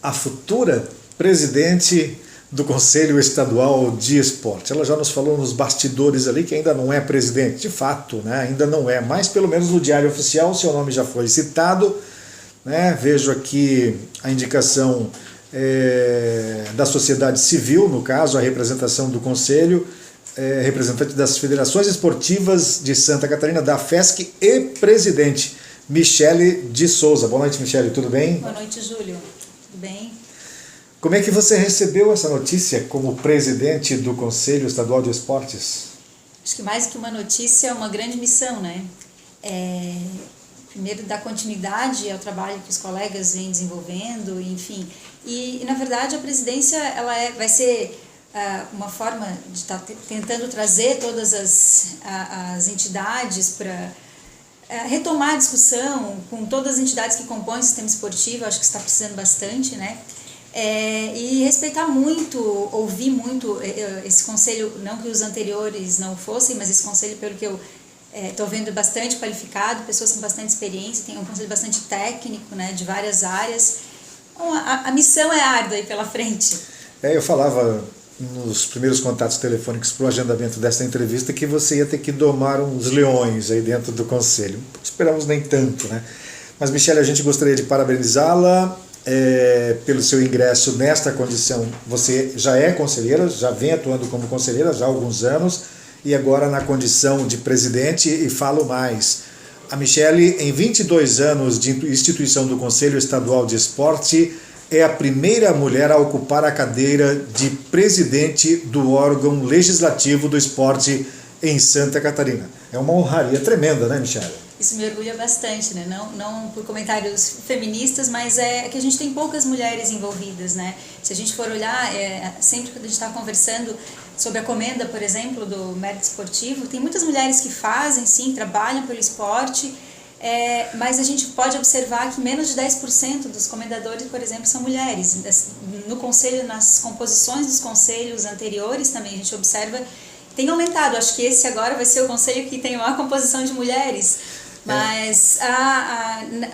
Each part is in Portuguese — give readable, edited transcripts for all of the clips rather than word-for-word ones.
a futura presidente do Conselho Estadual de Esporte. Ela já nos falou nos bastidores ali que ainda não é presidente, de fato, né? Ainda não é, mas pelo menos no Diário Oficial o seu nome já foi citado, né? Vejo aqui a indicação da sociedade civil, no caso a representação do Conselho, representante das federações esportivas de Santa Catarina, da FESC e presidente Michele de Souza. Boa noite, Michele, tudo bem? Boa noite, Júlio. Tudo bem? Como é que você recebeu essa notícia como presidente do Conselho Estadual de Esportes? Acho que mais que uma notícia é uma grande missão, né? Primeiro, dar continuidade ao trabalho que os colegas vêm desenvolvendo, enfim. E na verdade, a presidência vai ser uma forma de estar tentando trazer todas as entidades para retomar a discussão com todas as entidades que compõem o sistema esportivo. Acho que está precisando bastante, né? E respeitar muito, ouvir muito esse conselho, não que os anteriores não fossem, mas esse conselho, pelo que eu estou vendo, bastante qualificado, pessoas com bastante experiência, tem um conselho bastante técnico, né, de várias áreas. Então, a missão é árdua aí pela frente. Eu falava nos primeiros contatos telefônicos para o agendamento desta entrevista que você ia ter que domar uns leões aí dentro do conselho. Esperamos nem tanto, né? Mas, Michele, a gente gostaria de parabenizá-la pelo seu ingresso nesta condição. Você já é conselheira, já vem atuando como conselheira já há alguns anos, e agora na condição de presidente, e falo mais. A Michele, em 22 anos de instituição do Conselho Estadual de Esporte, é a primeira mulher a ocupar a cadeira de presidente do órgão legislativo do esporte em Santa Catarina. É uma honraria tremenda, né, Michele? Isso me orgulha bastante, né? Não por comentários feministas, mas é que a gente tem poucas mulheres envolvidas, né? Se a gente for olhar, sempre que a gente está conversando sobre a comenda, por exemplo, do mérito esportivo, tem muitas mulheres que fazem, sim, trabalham pelo esporte, mas a gente pode observar que menos de 10% dos comendadores, por exemplo, são mulheres. No conselho, nas composições dos conselhos anteriores também a gente observa que tem aumentado. Acho que esse agora vai ser o conselho que tem maior composição de mulheres. Mas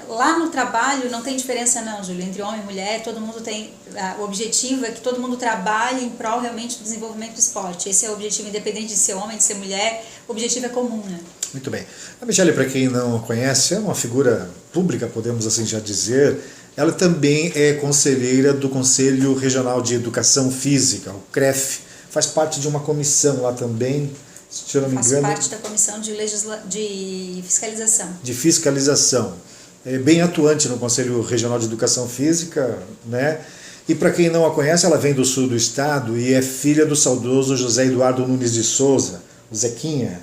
lá no trabalho não tem diferença não, Júlio, entre homem e mulher, todo mundo tem, o objetivo é que todo mundo trabalhe em prol realmente do desenvolvimento do esporte. Esse é o objetivo, independente de ser homem, de ser mulher, o objetivo é comum, né? Muito bem. A Michele, para quem não conhece, é uma figura pública, podemos assim já dizer. Ela também é conselheira do Conselho Regional de Educação Física, o CREF, faz parte de uma comissão lá também. Se eu não me engano, parte da comissão de fiscalização. De fiscalização. É bem atuante no Conselho Regional de Educação Física, né? E para quem não a conhece, ela vem do sul do estado e é filha do saudoso José Eduardo Nunes de Souza, o Zequinha,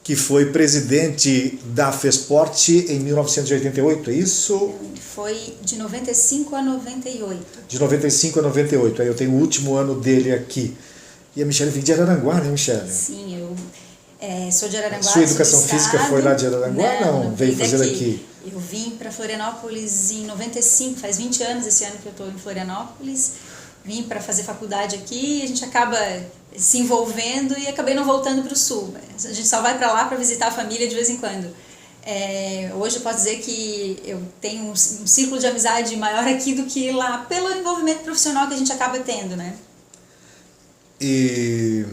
que foi presidente da FESPORT em 1988, é isso? Foi de 95 a 98. De 95 a 98, aí eu tenho o último ano dele aqui. E a Michele vem de Araranguá, né, Michele? Sim, eu sou de Araranguá. Sua educação física foi lá de Araranguá? Não, veio fazer aqui. Eu vim para Florianópolis em 95, faz 20 anos esse ano que eu estou em Florianópolis. Vim para fazer faculdade aqui e a gente acaba se envolvendo e acabei não voltando para o sul. A gente só vai para lá para visitar a família de vez em quando. Hoje eu posso dizer que eu tenho um círculo de amizade maior aqui do que lá, pelo envolvimento profissional que a gente acaba tendo, né? E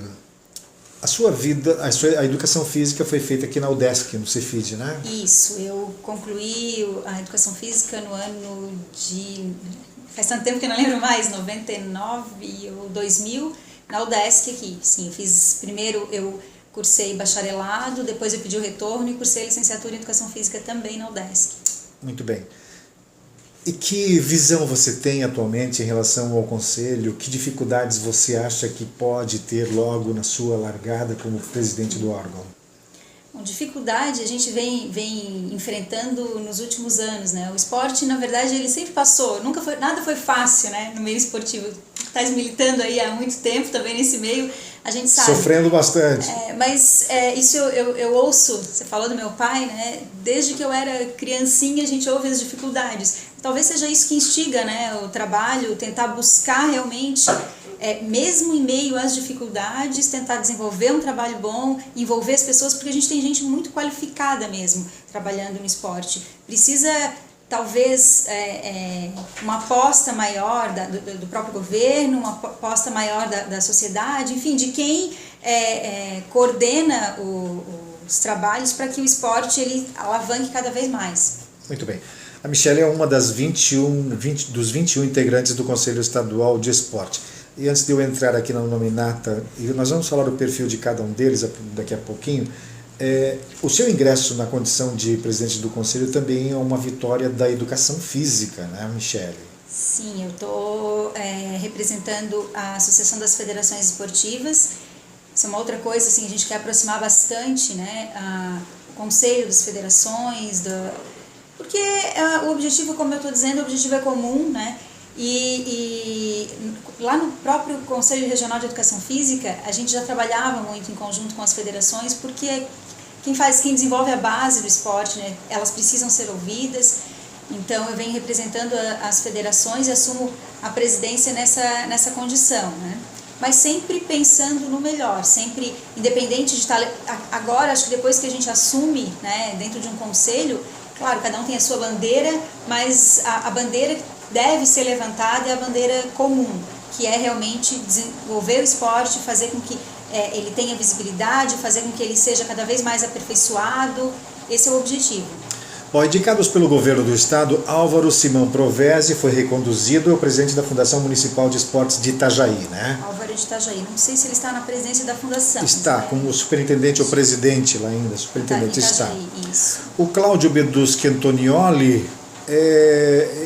a sua vida, a educação física foi feita aqui na UDESC, no Cefid, né? Isso, eu concluí a educação física no ano de... Faz tanto tempo que eu não lembro mais, 99 ou 2000, na UDESC aqui. Sim, primeiro eu cursei bacharelado, depois eu pedi o retorno e cursei licenciatura em educação física também na UDESC. Muito bem. E que visão você tem atualmente em relação ao Conselho? Que dificuldades você acha que pode ter logo na sua largada como presidente do órgão? Bom, dificuldade a gente vem enfrentando nos últimos anos, né? O esporte, na verdade, ele sempre passou, nada foi fácil, né? No meio esportivo. Estás militando aí há muito tempo também nesse meio, a gente sabe. Sofrendo bastante. Mas isso eu ouço, você falou do meu pai, né? Desde que eu era criancinha a gente ouve as dificuldades. Talvez seja isso que instiga, né, o trabalho, tentar buscar realmente, mesmo em meio às dificuldades, tentar desenvolver um trabalho bom, envolver as pessoas, porque a gente tem gente muito qualificada mesmo trabalhando no esporte. Precisa talvez uma aposta maior do próprio governo, uma aposta maior da sociedade, enfim, de quem coordena os trabalhos para que o esporte ele alavanque cada vez mais. Muito bem. A Michele é uma das 21 integrantes do Conselho Estadual de Esporte. E antes de eu entrar aqui na nominata, e nós vamos falar do perfil de cada um deles daqui a pouquinho, o seu ingresso na condição de presidente do Conselho também é uma vitória da educação física, né, Michele? Sim, eu estou representando a Associação das Federações Esportivas. Isso é uma outra coisa, assim, a gente quer aproximar bastante, né, o Conselho das Federações, porque o objetivo, como eu estou dizendo, o objetivo é comum, né? E lá no próprio Conselho Regional de Educação Física, a gente já trabalhava muito em conjunto com as federações, porque quem desenvolve a base do esporte, né, elas precisam ser ouvidas. Então eu venho representando as federações e assumo a presidência nessa condição, né? Mas sempre pensando no melhor, sempre independente de estar... Agora, acho que depois que a gente assume, né, dentro de um conselho, claro, cada um tem a sua bandeira, mas a bandeira deve ser levantada é a bandeira comum, que é realmente desenvolver o esporte, fazer com que ele tenha visibilidade, fazer com que ele seja cada vez mais aperfeiçoado. Esse é o objetivo. Bom, indicados pelo governo do estado, Álvaro Simão Provese foi reconduzido ao presidente da Fundação Municipal de Esportes de Itajaí, né? Álvaro de Itajaí. Não sei se ele está na presidência da fundação. Está, como o superintendente ou presidente lá ainda. Superintendente está. Isso. O Cláudio Beduschi Antonioli,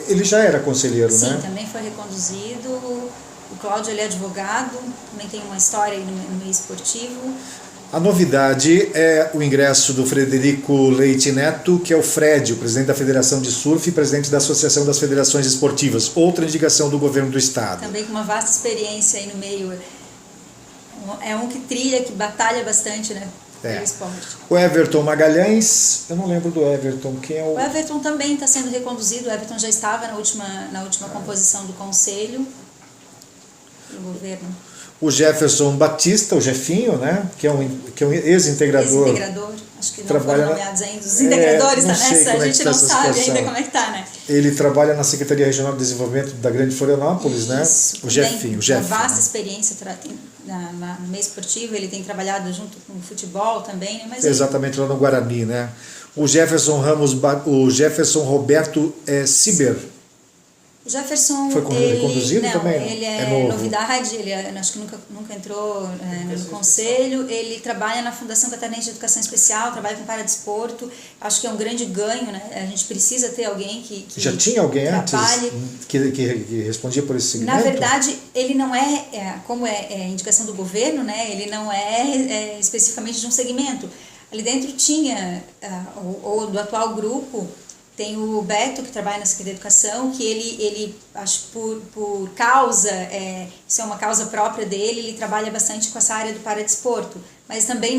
ele já era conselheiro, Sim, né? Sim, também foi reconduzido. O Cláudio, ele é advogado, também tem uma história aí no meio esportivo. A novidade é o ingresso do Frederico Leite Neto, que é o Fred, o presidente da Federação de Surf e presidente da Associação das Federações Esportivas, outra indicação do governo do estado. Também com uma vasta experiência aí no meio, é um que trilha, que batalha bastante, né, pelo esporte. O Everton Magalhães, eu não lembro do Everton, quem é o... O Everton também está sendo reconduzido, o Everton já estava na última composição do conselho, do governo. O Jefferson Batista, o Jefinho, né? Que é um ex-integrador. Ex-integrador, acho que não foram nomeados ainda. Os integradores tá nessa, a gente não sabe ainda como é que está, né? Ele trabalha na Secretaria Regional de Desenvolvimento da Grande Florianópolis, né? O Jefinho. Uma vasta experiência no meio esportivo, ele tem trabalhado junto com o futebol também, né? Mas exatamente, lá no Guarani, né? O Jefferson Roberto Ciber. O Jefferson, foi reconduzido também? Ele é novidade, ele acho que nunca entrou no conselho. Ele trabalha na Fundação Catarinense de Educação Especial, trabalha com paradesporto. Acho que é um grande ganho, né? A gente precisa ter alguém que já tinha alguém trabalhe. Antes que respondia por esse segmento? Na verdade, ele não como é indicação do governo, né? Ele não é especificamente de um segmento. Ali dentro tinha, ou do atual grupo, tem o Beto, que trabalha na Secretaria de Educação, que ele acho por causa, isso é uma causa própria dele, ele trabalha bastante com essa área do paradesporto. Mas também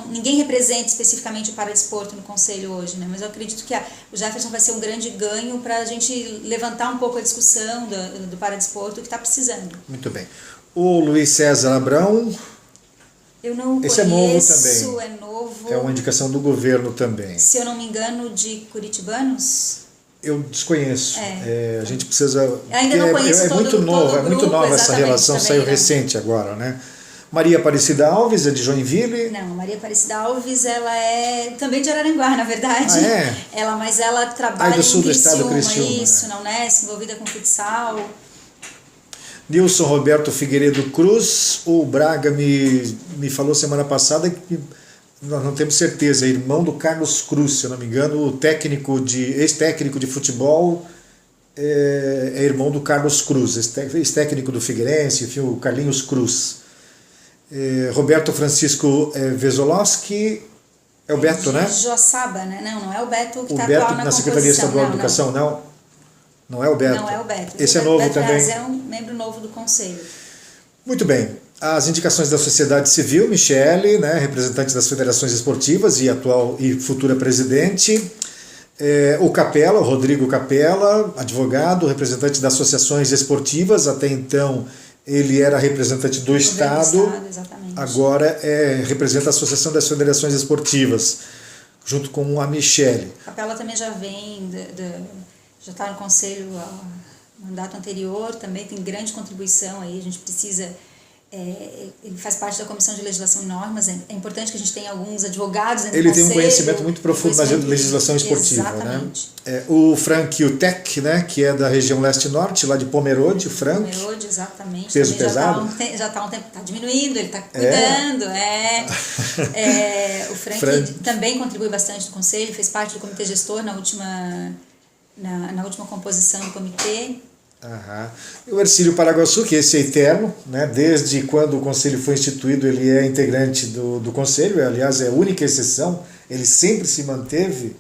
ninguém representa especificamente o paradesporto no Conselho hoje, né? Mas eu acredito que o Jefferson vai ser um grande ganho para a gente levantar um pouco a discussão do paradesporto que está precisando. Muito bem. O Luiz César Abrão... Eu não esse conheço, é novo também. É novo. É uma indicação do governo também. Se eu não me engano, de curitibanos? Eu desconheço. A gente precisa... Ainda não conheço todo muito novo, o grupo, nova essa relação, também, saiu recente agora, né? Maria Aparecida Alves, é de Joinville? Não, Maria Aparecida Alves, ela é também de Araranguá, na verdade. Mas ela trabalha do sul em do estado, Criciúma, isso, na Unesco, envolvida com futsal. Nilson Roberto Figueiredo Cruz, o Braga me falou semana passada que nós não temos certeza, é irmão do Carlos Cruz, se eu não me engano, o ex-técnico de futebol é irmão do Carlos Cruz, ex-técnico do Figueirense, enfim, o Carlinhos Cruz. Roberto Francisco Vesolowski, é o Beto, né? Joaçaba, né? Não é o Beto que está atual na composição. Secretaria Estadual de Educação, não? Não é o Beto? Não é o Beto. Esse é novo Beto também? Reis é um membro novo do Conselho. Muito bem. As indicações da sociedade civil, Michele, né, representante das federações esportivas e atual e futura presidente. O Capela, o Rodrigo Capela, advogado, representante das associações esportivas. Até então ele era representante do Estado. Exatamente. Agora representa a Associação das Federações Esportivas, junto com a Michele. Capela também já vem já está no conselho há mandato anterior, também tem grande contribuição aí, a gente precisa... ele faz parte da Comissão de Legislação e Normas, é importante que a gente tenha alguns advogados dentro do Ele tem conselho, um conhecimento muito profundo na legislação esportiva. Exatamente. Né? O Frank Utek, né, que é da região leste-norte, lá de Pomerode, o Frank. Pomerode, exatamente. Peso pesado. Já está um tempo, está diminuindo, ele está cuidando. O Frank também contribui bastante no conselho, fez parte do comitê gestor na última composição do comitê. O Hercílio Paraguaçu, que esse é eterno, né? Desde quando o conselho foi instituído, ele é integrante do conselho, aliás, é a única exceção, ele sempre se manteve,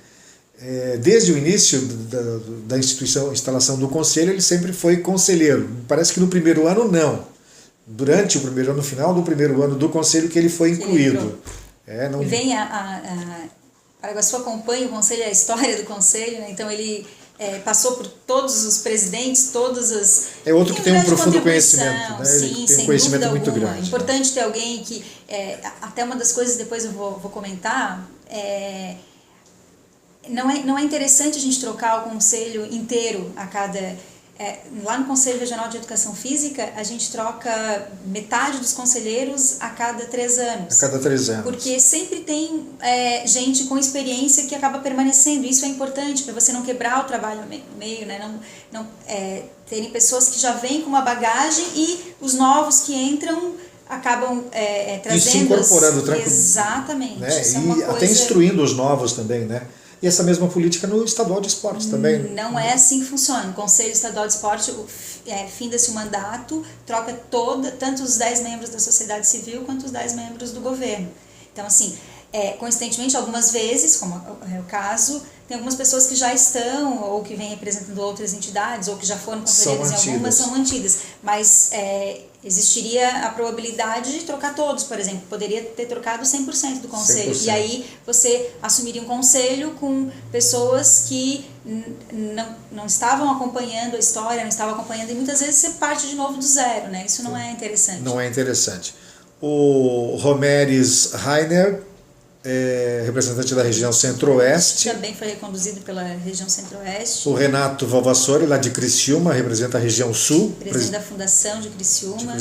desde o início da instalação do conselho, ele sempre foi conselheiro. Parece que no primeiro ano não, durante o primeiro ano, no final do primeiro ano do conselho que ele foi incluído. E vem Paraguaçu acompanha o conselho, a história do conselho, né? Então ele... passou por todos os presidentes, todas as... É outro que tem um profundo conhecimento, né? Sim, ele tem sem um conhecimento dúvida muito alguma. grande. É importante ter alguém que... até uma das coisas, depois eu vou comentar, não é interessante a gente trocar o conselho inteiro a cada... lá no Conselho Regional de Educação Física, a gente troca metade dos conselheiros a cada 3 anos. A cada 3 anos. Porque sempre tem gente com experiência que acaba permanecendo. Isso é importante para você não quebrar o trabalho no meio, né? Não terem pessoas que já vêm com uma bagagem e os novos que entram acabam trazendo... E se incorporando tranquilo. Exatamente. Né? Isso é e uma coisa... até instruindo os novos também, né? E essa mesma política no Estadual de Esportes também. Não é assim que funciona. O Conselho Estadual de Esporte, finda-se o mandato, troca tanto os 10 membros da sociedade civil quanto os 10 membros do governo. Então, assim, coincidentemente, algumas vezes, como é o caso, tem algumas pessoas que já estão, ou que vêm representando outras entidades, ou que já foram conselheiros em algumas, são mantidas. Mas existiria a probabilidade de trocar todos, por exemplo. Poderia ter trocado 100% do conselho. 100%. E aí você assumiria um conselho com pessoas que não estavam acompanhando a história, não estavam acompanhando, e muitas vezes você parte de novo do zero, né? Isso não é interessante. Não é interessante. O Romeres Rainer, representante da região Centro-Oeste. Também foi reconduzido pela região Centro-Oeste. O Renato Valvassori, lá de Criciúma, representa a região Sul. Presidente da Fundação de Criciúma.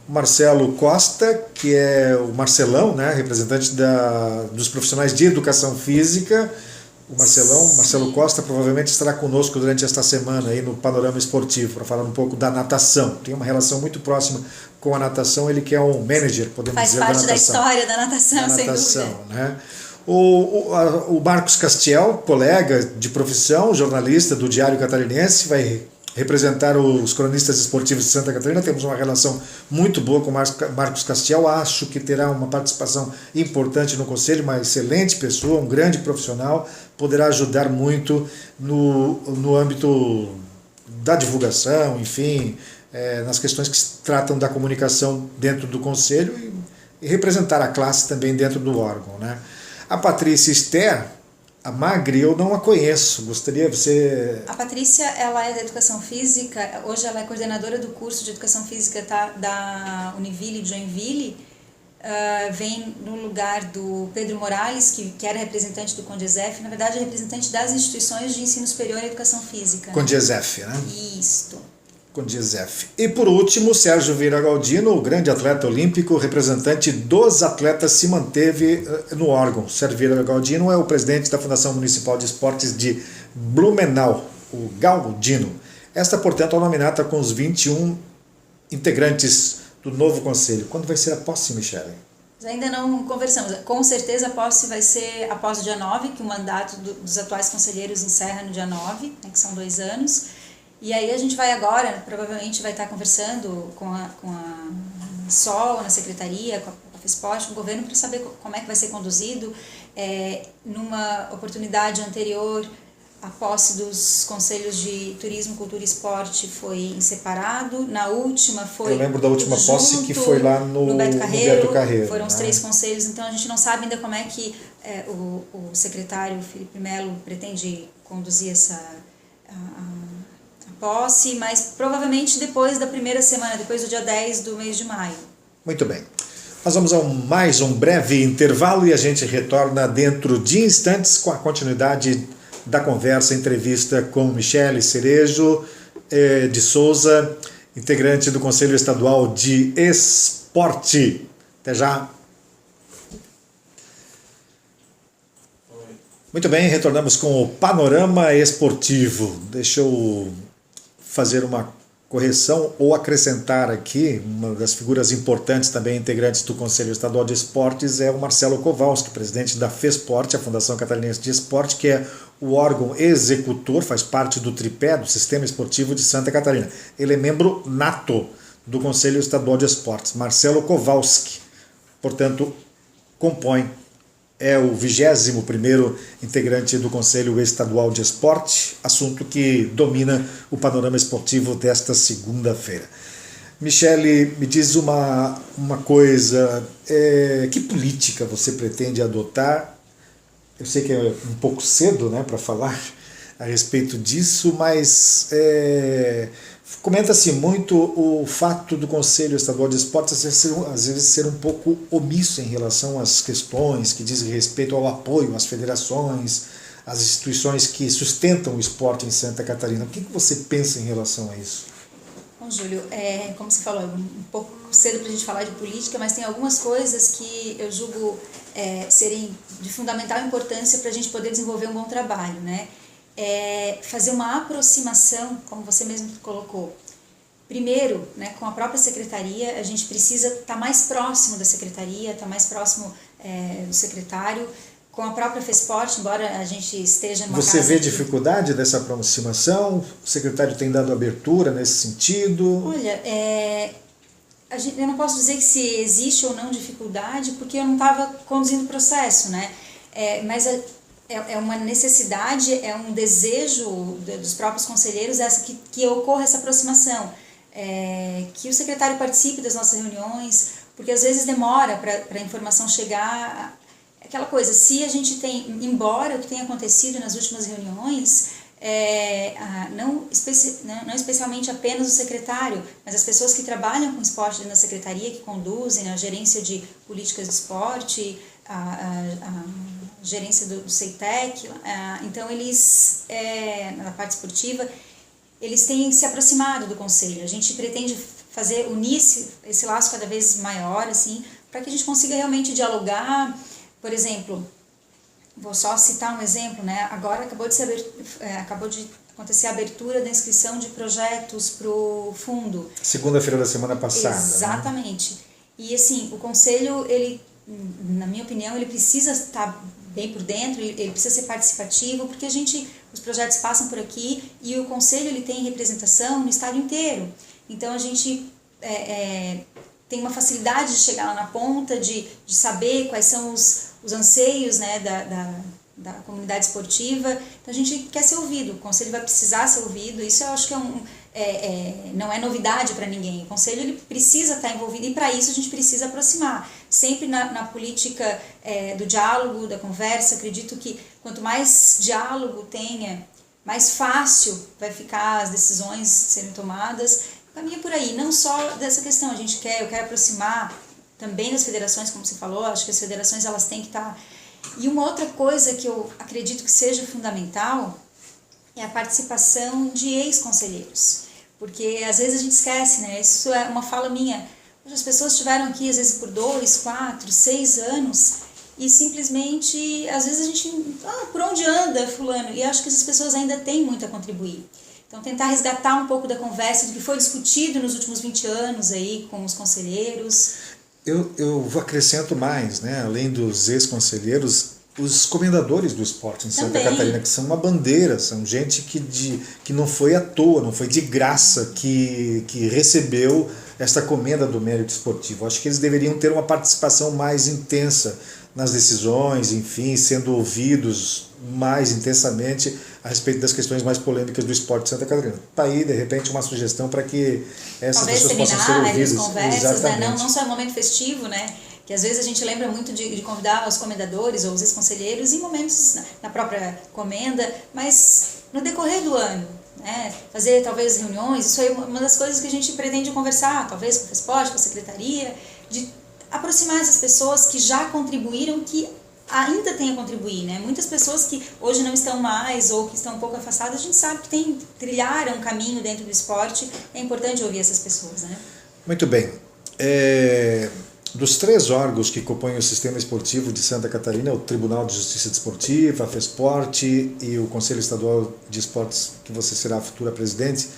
O Marcelo Costa, que é o Marcelão, né, representante dos profissionais de educação física. O Marcelo Costa provavelmente estará conosco durante esta semana aí no Panorama Esportivo, para falar um pouco da natação. Tem uma relação muito próxima com a natação, ele que é um manager, podemos dizer, da natação. Faz parte da história da natação, sem dúvida. Né? O Marcos Castiel, colega de profissão, jornalista do Diário Catarinense, vai representar os cronistas esportivos de Santa Catarina. Temos uma relação muito boa com o Marcos Castiel, acho que terá uma participação importante no conselho, uma excelente pessoa, um grande profissional, poderá ajudar muito no âmbito da divulgação, enfim, nas questões que se tratam da comunicação dentro do conselho e representar a classe também dentro do órgão, né? A Patrícia Esther, a Magri, eu não a conheço, gostaria de você... A Patrícia, ela é da Educação Física, hoje ela é coordenadora do curso de Educação Física da Univille de Joinville, vem no lugar do Pedro Morales, que era representante do CONDIESEF, na verdade é representante das instituições de ensino superior e educação física. CONDIESEF, né? Isto. CONDIESEF. E por último, Sérgio Vieira Galdino, o grande atleta olímpico, representante dos atletas, se manteve no órgão. Sérgio Vieira Galdino é o presidente da Fundação Municipal de Esportes de Blumenau, o Galdino. Esta, portanto, é a nominata com os 21 integrantes do novo conselho. Quando vai ser a posse, Michele? Ainda não conversamos. Com certeza a posse vai ser após o dia 9, que o mandato dos atuais conselheiros encerra no dia 9, né, que são 2 anos. E aí a gente vai agora, provavelmente vai estar conversando com a SOL, na secretaria, com a FESPORT, com o governo, para saber como é que vai ser conduzido. Numa oportunidade anterior, a posse dos conselhos de turismo, cultura e esporte foi em separado. Na última foi... Eu lembro da última posse que foi lá no Beto Carreiro. Foram os 3 conselhos, então a gente não sabe ainda como é que o secretário Felipe Melo pretende conduzir a posse, mas provavelmente depois da primeira semana, depois do dia 10 do mês de maio. Muito bem. Nós vamos a mais um breve intervalo e a gente retorna dentro de instantes com a continuidade da conversa, entrevista com Michele Cerejo de Souza, integrante do Conselho Estadual de Esporte. Até já. Muito bem, retornamos com o Panorama Esportivo. Deixa eu fazer uma correção ou acrescentar aqui, uma das figuras importantes também integrantes do Conselho Estadual de Esportes é o Marcelo Kowalski, presidente da FESPORT, a Fundação Catarinense de Esporte, que é o órgão executor, faz parte do tripé do Sistema Esportivo de Santa Catarina. Ele é membro nato do Conselho Estadual de Esportes. Marcelo Kowalski, portanto, é o 21º integrante do Conselho Estadual de Esporte, assunto que domina o panorama esportivo desta segunda-feira. Michele, me diz uma coisa, que política você pretende adotar? Eu sei que é um pouco cedo, né, para falar a respeito disso, mas comenta-se muito o fato do Conselho Estadual de Esportes às vezes ser um pouco omisso em relação às questões que dizem respeito ao apoio às federações, às instituições que sustentam o esporte em Santa Catarina. O que você pensa em relação a isso? Bom, Júlio, como você falou, é um pouco cedo para a gente falar de política, mas tem algumas coisas que eu julgo serem de fundamental importância para a gente poder desenvolver um bom trabalho, né? Fazer uma aproximação, como você mesmo colocou. Primeiro, né, com a própria secretaria, a gente precisa estar mais próximo da secretaria, estar mais próximo do secretário, com a própria FESPORT, embora a gente esteja numa Você vê que... dificuldade dessa aproximação? O secretário tem dado abertura nesse sentido? Olha, eu não posso dizer que se existe ou não dificuldade, porque eu não estava conduzindo o processo, né? Mas é uma necessidade, é um desejo dos próprios conselheiros que ocorra essa aproximação, que o secretário participe das nossas reuniões, porque às vezes demora para a informação chegar. Aquela coisa, se a gente tem, embora o que tenha acontecido nas últimas reuniões, não especialmente apenas o secretário, mas as pessoas que trabalham com esporte dentro da secretaria, que conduzem a gerência de políticas de esporte, a gerência do CEITEC, então eles, na parte esportiva, eles têm se aproximado do conselho. A gente pretende unir esse laço cada vez maior, assim, para que a gente consiga realmente dialogar. Por exemplo, vou só citar um exemplo, né? Agora acabou de acontecer a abertura da inscrição de projetos para o fundo. Segunda-feira da semana passada. Exatamente. Né? E assim, o conselho, ele, na minha opinião, ele precisa estar bem por dentro, ele precisa ser participativo, porque os projetos passam por aqui e o conselho ele tem representação no estado inteiro. Então a gente tem uma facilidade de chegar lá na ponta, de saber quais são os anseios, né, da comunidade esportiva. Então a gente quer ser ouvido, o conselho vai precisar ser ouvido. Isso eu acho que não é novidade para ninguém. O conselho ele precisa estar envolvido e para isso a gente precisa aproximar. Sempre na política do diálogo, da conversa, acredito que quanto mais diálogo tenha, mais fácil vai ficar as decisões serem tomadas. Caminha por aí, não só dessa questão, eu quero aproximar também das federações, como você falou, acho que as federações elas têm que estar... E uma outra coisa que eu acredito que seja fundamental é a participação de ex-conselheiros, porque às vezes a gente esquece, né? Isso é uma fala minha, as pessoas estiveram aqui às vezes por 2, 4, 6 anos e simplesmente, às vezes a gente, por onde anda fulano? E acho que essas pessoas ainda têm muito a contribuir. Então, tentar resgatar um pouco da conversa do que foi discutido nos últimos 20 anos aí com os conselheiros. Eu acrescento mais, né? Além dos ex-conselheiros, os comendadores do esporte em Santa Catarina, que são uma bandeira, são gente que não foi à toa, não foi de graça que recebeu esta comenda do mérito esportivo. Acho que eles deveriam ter uma participação mais intensa nas decisões, enfim, sendo ouvidos mais intensamente a respeito das questões mais polêmicas do esporte de Santa Catarina. Está aí, de repente, uma sugestão para que essas talvez pessoas possam ser ouvidas. Conversas, né? Não só no momento festivo, né? Que às vezes a gente lembra muito de convidar os comendadores ou os ex-conselheiros em momentos na própria comenda, mas no decorrer do ano, né? Fazer talvez reuniões, isso aí é uma das coisas que a gente pretende conversar, talvez com o FESPORT, com a secretaria, de aproximar essas pessoas que já contribuíram, que ainda tem a contribuir, né? Muitas pessoas que hoje não estão mais ou que estão um pouco afastadas, a gente sabe que trilharam um caminho dentro do esporte, é importante ouvir essas pessoas, né? Muito bem. Dos 3 órgãos que compõem o sistema esportivo de Santa Catarina, o Tribunal de Justiça Desportiva, a FESPORT e o Conselho Estadual de Esportes, que você será a futura presidente,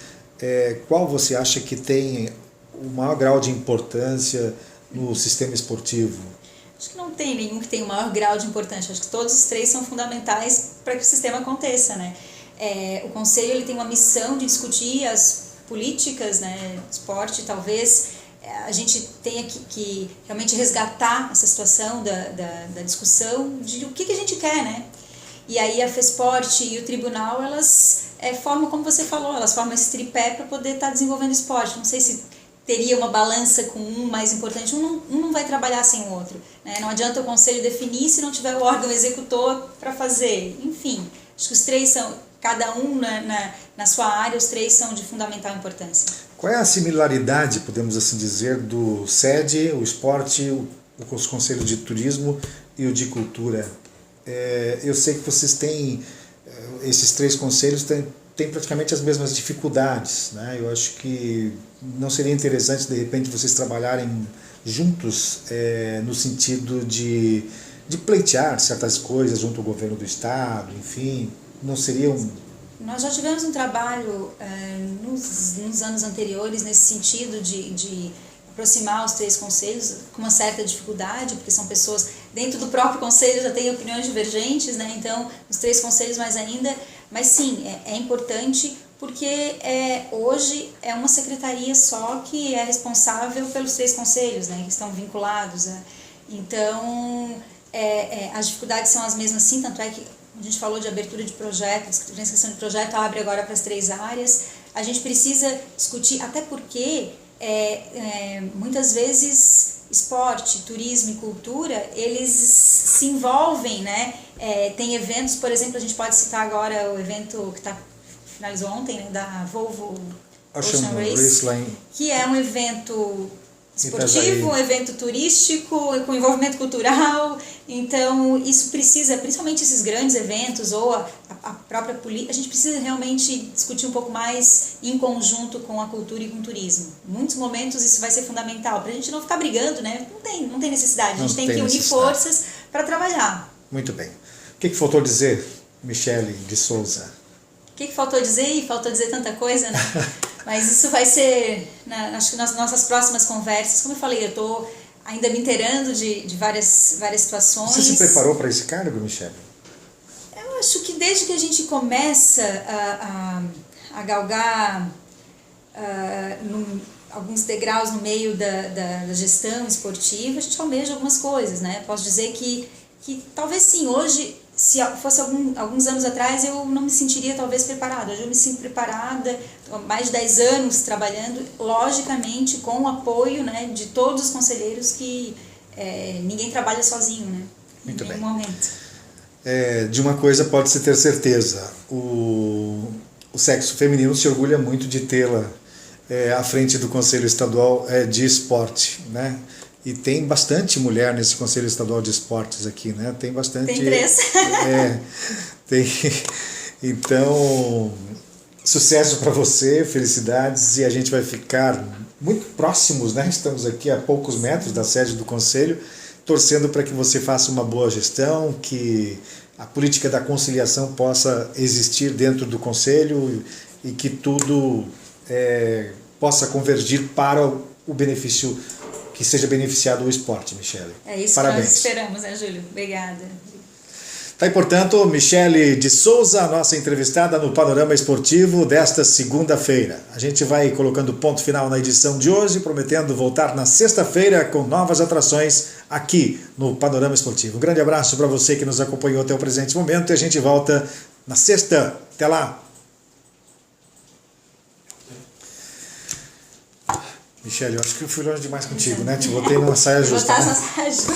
qual você acha que tem o maior grau de importância no sistema esportivo? Acho que não tem nenhum que tenha o maior grau de importância. Acho que todos os 3 são fundamentais para que o sistema aconteça, né? O Conselho ele tem uma missão de discutir as políticas, né, do esporte. Talvez a gente tenha que realmente resgatar essa situação da discussão de o que a gente quer, né? E aí a FESPORT e o Tribunal, elas formam, como você falou, elas formam esse tripé para poder estar desenvolvendo esporte. Não sei se teria uma balança com um mais importante, um não vai trabalhar sem o outro, né? Não adianta o conselho definir se não tiver o órgão executor para fazer. Enfim, acho que os 3 são, cada um na sua área, os 3 são de fundamental importância. Qual é a similaridade, podemos assim dizer, do SED, o esporte, os conselhos de turismo e o de cultura? Eu sei que vocês têm, esses 3 conselhos têm praticamente as mesmas dificuldades, né? Eu acho que não seria interessante, de repente, vocês trabalharem juntos no sentido de pleitear certas coisas junto ao governo do estado, enfim, não seria Nós já tivemos um trabalho nos anos anteriores nesse sentido de aproximar os 3 conselhos com uma certa dificuldade, porque são pessoas dentro do próprio conselho já têm opiniões divergentes, né? Então os 3 conselhos mais ainda, mas sim, é importante porque hoje é uma secretaria só que é responsável pelos 3 conselhos, né, que estão vinculados. Então as dificuldades são as mesmas sim, tanto é que a gente falou de abertura de projetos, descrição de projeto abre agora para as 3 áreas. A gente precisa discutir, até porque muitas vezes esporte, turismo e cultura, eles se envolvem, né? Tem eventos, por exemplo, a gente pode citar agora o evento que finalizou ontem, né, da Volvo Ocean Race, que é um evento esportivo, um evento turístico, com envolvimento cultural. Então isso precisa, principalmente esses grandes eventos ou a própria política, a gente precisa realmente discutir um pouco mais em conjunto com a cultura e com o turismo. Em muitos momentos isso vai ser fundamental, para a gente não ficar brigando, né? Não tem necessidade, a gente tem que unir forças para trabalhar. Muito bem. O que faltou dizer, Michele de Souza? O que faltou dizer? Faltou dizer tanta coisa, né? Mas isso vai ser, acho que nas nossas próximas conversas. Como eu falei, eu estou ainda me inteirando de várias situações. Você se preparou para esse cargo, Michele? Eu acho que desde que a gente começa a galgar alguns degraus no meio da gestão esportiva, a gente almeja algumas coisas, né? Posso dizer que talvez sim, hoje, se fosse alguns anos atrás, eu não me sentiria talvez preparada. Hoje eu me sinto preparada, há mais de 10 anos trabalhando, logicamente com o apoio, né, de todos os conselheiros, que ninguém trabalha sozinho, né? Muito bem. Em nenhum momento. De uma coisa pode-se ter certeza, o sexo feminino se orgulha muito de tê-la à frente do Conselho Estadual de Esporte, né? E tem bastante mulher nesse Conselho Estadual de Esportes aqui, né? Tem bastante... Tem 3. Então, sucesso para você, felicidades, e a gente vai ficar muito próximos, né? Estamos aqui a poucos metros da sede do Conselho, torcendo para que você faça uma boa gestão, que a política da conciliação possa existir dentro do Conselho e que tudo possa convergir para o benefício, que seja beneficiado o esporte, Michele. É isso. Parabéns. Que nós esperamos, né, Júlio? Obrigada. Tá aí, portanto, Michele de Souza, nossa entrevistada no Panorama Esportivo desta segunda-feira. A gente vai colocando ponto final na edição de hoje, prometendo voltar na sexta-feira com novas atrações aqui no Panorama Esportivo. Um grande abraço para você que nos acompanhou até o presente momento e a gente volta na sexta. Até lá! Michele, eu acho que eu fui longe demais contigo, né? Te botei numa saia justa. Botar essa saia justa.